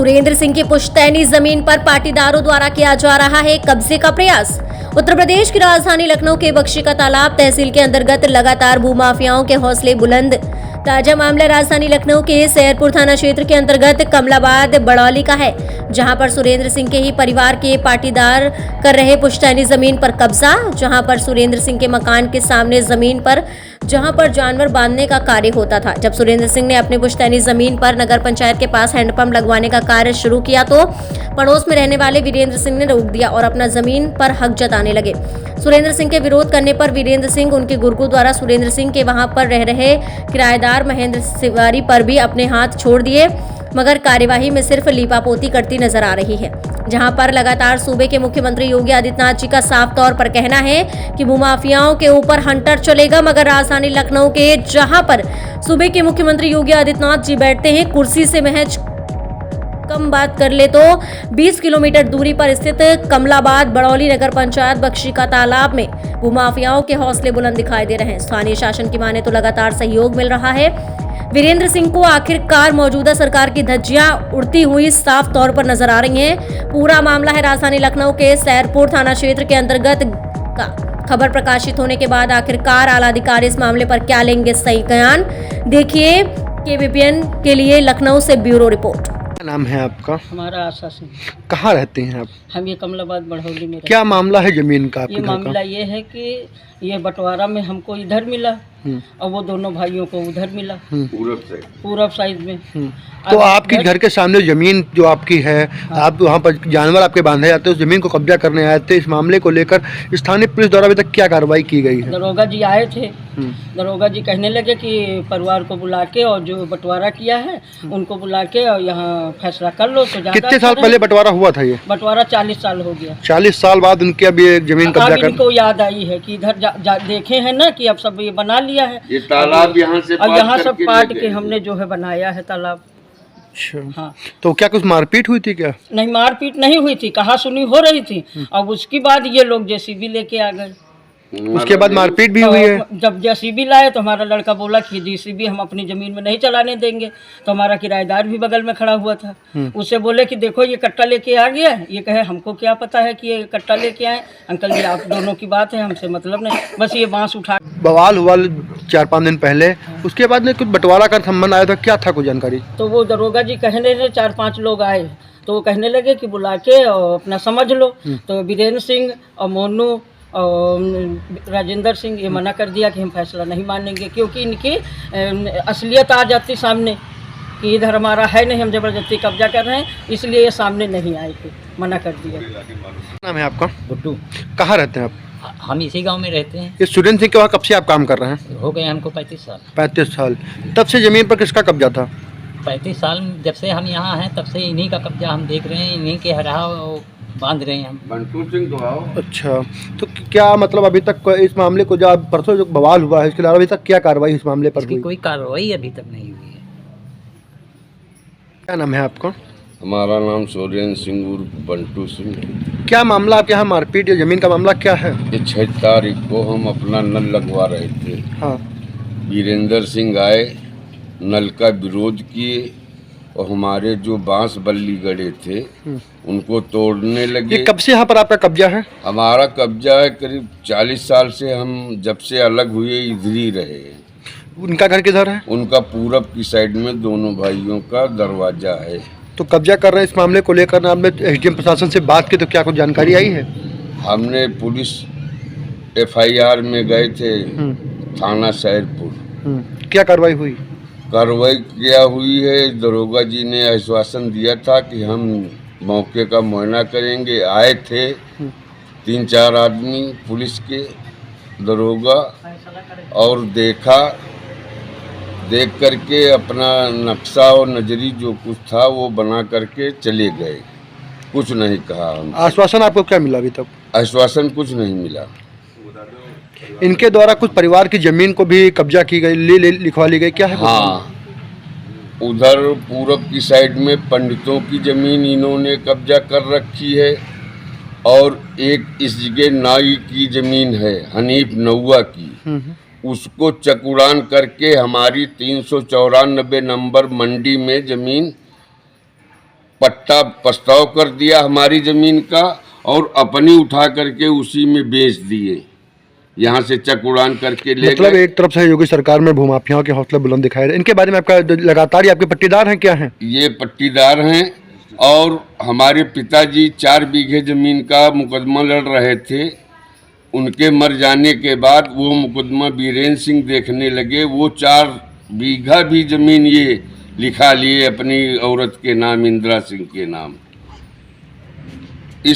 सुरेंद्र सिंह की पुश्तैनी जमीन पर पाटीदारों द्वारा किया जा रहा है कब्जे का प्रयास। उत्तर प्रदेश की राजधानी लखनऊ के बख्शी का तालाब तहसील के अंतर्गत लगातार भूमाफियाओं के हौसले बुलंद। ताजा मामला राजधानी लखनऊ के सैयदपुर थाना क्षेत्र के अंतर्गत कमलाबाद बड़ौली का है, जहां पर सुरेंद्र सिंह के ही परिवार के पाटीदार कर रहे पुश्तैनी जमीन पर कब्जा। जहां पर सुरेंद्र सिंह के मकान के सामने जमीन पर जहां पर जानवर बांधने का कार्य होता था। जब सुरेंद्र सिंह ने अपनी पुश्तैनी जमीन पर नगर पंचायत के पास हैंडपंप लगवाने का कार्य शुरू किया तो पड़ोस में रहने वाले वीरेंद्र सिंह ने रोक दिया और अपना जमीन पर हक जताने लगे। सुरेंद्र सिंह के विरोध करने पर वीरेंद्र सिंह उनके गुर्गों द्वारा सुरेंद्र सिंह के वहां पर रह रहे किराएदार महेंद्र तिवारी पर भी अपने हाथ छोड़ दिए, मगर कार्यवाही में सिर्फ लीपापोती करती नजर आ रही है। जहां पर लगातार सूबे के मुख्यमंत्री योगी आदित्यनाथ जी का साफ तौर पर कहना है कि भूमाफियाओं के ऊपर हंटर चलेगा, मगर राजधानी लखनऊ के जहां पर सूबे के मुख्यमंत्री योगी आदित्यनाथ जी बैठते हैं, कुर्सी से महज कम बात कर ले तो 20 किलोमीटर दूरी पर स्थित कमलाबाद बड़ौली नगर पंचायत बख्शी का तालाब में भूमाफियाओं के हौसले बुलंद दिखाई दे रहे हैं। स्थानीय शासन की माने तो लगातार सहयोग मिल रहा है। वीरेंद्र सिंह को आखिरकार मौजूदा सरकार की धज्जियां उड़ती हुई साफ तौर पर नजर आ रही हैं। पूरा मामला है राजधानी लखनऊ के सैयदपुर थाना क्षेत्र के अंतर्गत का। खबर प्रकाशित होने के बाद आखिरकार आला अधिकारी इस मामले पर क्या लेंगे सही बयान, देखिए केबीपीएन के लिए लखनऊ से ब्यूरो रिपोर्ट। क्या नाम है आपका? हमारा आशा सिंह। कहाँ रहते हैं आप? हम ये कमलाबाद बढ़ौली में क्या मामला है जमीन का आपके ये घर का? मामला ये है कि ये बंटवारा में हमको इधर मिला और वो दोनों भाइयों को उधर मिला, पूरब साइड में। तो आपके घर के सामने जमीन जो आपकी है, आप वहाँ पर जानवर आपके बांधे जाते हैं, उस जमीन को कब्जा करने आए थे। इस मामले को लेकर स्थानीय पुलिस द्वारा अभी तक क्या कार्रवाई की गई है? दरोगा जी आए थे। दरोगा जी कहने लगे कि परिवार को बुला के और जो बंटवारा किया है उनको बुला के और यहाँ फैसला कर लो तो ज्यादा। कितने साल पहले बंटवारा हुआ था ये? बंटवारा 40 साल हो गया। 40 साल बाद उनके अभी एक जमीन कब्जा कर। इनको याद आई है कि इधर देखे हैं ना कि अब सब ये बना लिया है, ये तालाब यहाँ से और यहाँ सब पाट के हमने जो है बनाया है तालाब। अच्छा, हाँ। तो क्या कुछ मारपीट हुई थी क्या? नहीं, मारपीट नहीं हुई थी, कहा सुनी हो रही थी। अब उसके बाद ये लोग जेसीबी लेके आ गए। उसके बाद मारपीट भी हुई है। जब जेसीबी लाए तो हमारा लड़का बोला कि जेसीबी हम अपनी जमीन में नहीं चलाने देंगे, तो हमारा किराएदार भी बगल में खड़ा हुआ था। उससे बोले कि देखो ये कट्टा लेके आ गया है। ये कहे हमको क्या पता है कि ये कट्टा लेके आए, अंकल जी आप दोनों की बात है, हमसे मतलब नहीं, बस ये बांस उठा। बवाल हुआ 4-5 दिन पहले, उसके बाद में कुछ बंटवारा का संबंध आया था, क्या था कुछ जानकारी? तो वो दरोगा जी कहने लगे, 4-5 लोग आए तो वो कहने लगे कि बुला के और अपना समझ लो। तो वीरेंद्र सिंह और मोनू और राजेंद्र सिंह ये मना कर दिया कि हम फैसला नहीं मानेंगे, क्योंकि इनकी असलियत आ जाती सामने कि इधर हमारा है नहीं, हम जबरदस्ती कब्जा कर रहे हैं, इसलिए ये सामने नहीं आए थे, मना कर दिया। नाम है आपका? गुड्डू। कहाँ रहते हैं आप? हम इसी गांव में रहते हैं। ये सुरेंद्र सिंह के वहाँ कब से आप काम कर रहे हैं? हो गए हमको 35 साल। 35 साल। तब से जमीन पर किसका कब्जा था? 35 साल जब से हम यहाँ हैं तब से इन्हीं का कब्जा हम देख रहे हैं, इन्हीं के हरा बांध रहे हैं हम। बंटू सिंह तो आओ। अच्छा, तो क्या मतलब अभी तक इस मामले को जो परसों जो बवाल हुआ है, इसके अलावा अभी तक क्या कार्रवाई इस मामले पर इसकी हुई? कोई कार्रवाई अभी तक नहीं हुई है। क्या नाम है आपका? हमारा नाम सुरेंद्र सिंह उर्फ बंटू सिंह। क्या मामला आपके यहाँ मारपीट या जमीन का मामला क्या है? ये 6 तारीख को हम अपना नल लगवा रहे थे। हाँ। वीरेंद्र सिंह आए, नल का विरोध किए और हमारे जो बांस बल्ली गड़े थे उनको तोड़ने लगे। ये कब से यहाँ पर आपका कब्जा है? हमारा कब्जा है करीब 40 साल से। हम जब से अलग हुए इधर ही रहे। उनका घर किधर है? उनका पूरब की साइड में दोनों भाइयों का दरवाजा है। तो कब्जा कर रहे हैं, इस मामले को लेकर आपने एसडीएम प्रशासन से बात की तो क्या कुछ जानकारी आई है? हमने पुलिस FIR में गए थे थाना सैयदपुर। क्या कार्रवाई हुई? कार्रवाई क्या हुई है, दरोगा जी ने आश्वासन दिया था कि हम मौके का मुआयना करेंगे। आए थे 3-4 आदमी पुलिस के, दरोगा, और देख करके अपना नक्शा और नजरी जो कुछ था वो बना करके चले गए। कुछ नहीं कहा हम। आश्वासन आपको क्या मिला अभी तक? आश्वासन कुछ नहीं मिला। इनके द्वारा कुछ परिवार की जमीन को भी कब्जा की गई, लिखवा ली गई, क्या है? हाँ, उधर पूरब की साइड में पंडितों की जमीन इन्होंने कब्जा कर रखी है, और एक इस जगह नाई की जमीन है, हनीफ नौआ की, उसको चकुड़ान करके हमारी 394 नंबर मंडी में जमीन पट्टा प्रस्ताव कर दिया हमारी ज़मीन का और अपनी उठा करके उसी में बेच दिए, यहाँ से चक उड़ान करके ले मतलब गए। एक तरफ से योगी सरकार में भूमाफियाओं के हौसले बुलंद दिखाए रहे, इनके बारे में आपका लगातार ही आपके पट्टीदार हैं क्या हैं? ये पट्टीदार हैं और हमारे पिताजी 4 बीघे ज़मीन का मुकदमा लड़ रहे थे। उनके मर जाने के बाद वो मुकदमा बीरेन सिंह देखने लगे। वो 4 बीघा भी ज़मीन ये लिखा लिए अपनी औरत के नाम, इंदिरा सिंह के नाम।